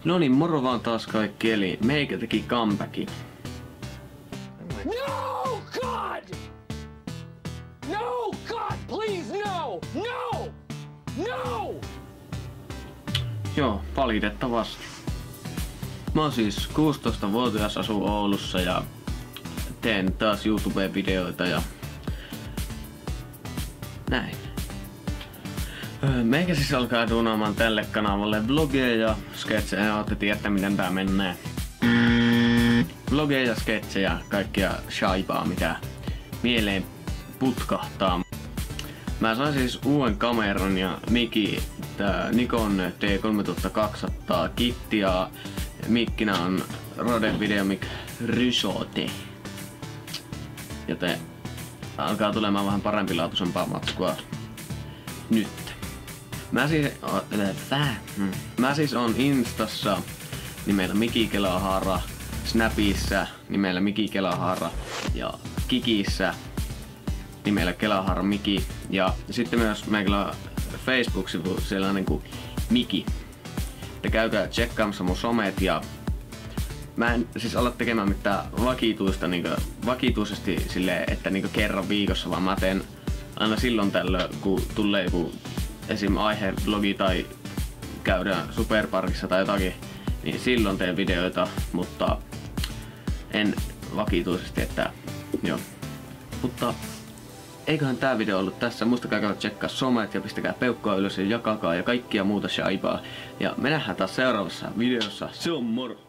No niin, moro vaan taas kaikki, eli meikä teki comebackin. No, God! No, God, please, no! No! No! Joo, valitettavasti. Mä oon siis 16-vuotias, asun Oulussa ja teen taas YouTube-videoita ja näin. Meikä siis alkaa duunaamaan tälle kanavalle vlogeja ja sketsejä, ja ootte tiedätte miten tää menee. Vlogeja, sketsejä, kaikkia shaibaa mitä mieleen putkahtaa. Mä sain siis uuden kameran ja mikki, tää Nikon D3200 kitti ja mikkinä on Rode VideoMic Rysoote. Joten alkaa tulemaan vähän parempilaatuisempaa matskua nyt. Mä siis on Instassa nimellä Miki Kelahaara, Snapissa nimellä Miki Kelahaara ja Kikissä nimellä Kelahaara Miki. Ja sitten myös meillä on Facebook-sivu, siellä on niinku Miki. Että käykää tsekkaamassa mun somet ja mä en siis ala tekemään mitään vakituisesti silleen, että niinku kerran viikossa, vaan mä teen aina silloin tällöin, kun tulee joku esim. Aihevlogi tai käydään Superparkissa tai jotakin, niin silloin teen videoita, mutta en vakituisesti, että joo. Mutta eiköhän tää video ollut tässä. Muistakaa käydä tsekkaa somet ja pistäkää peukkoa ylös ja jakakaa ja kaikkia muuta shaibaa. Ja me nähdään taas seuraavassa videossa. Se on moro!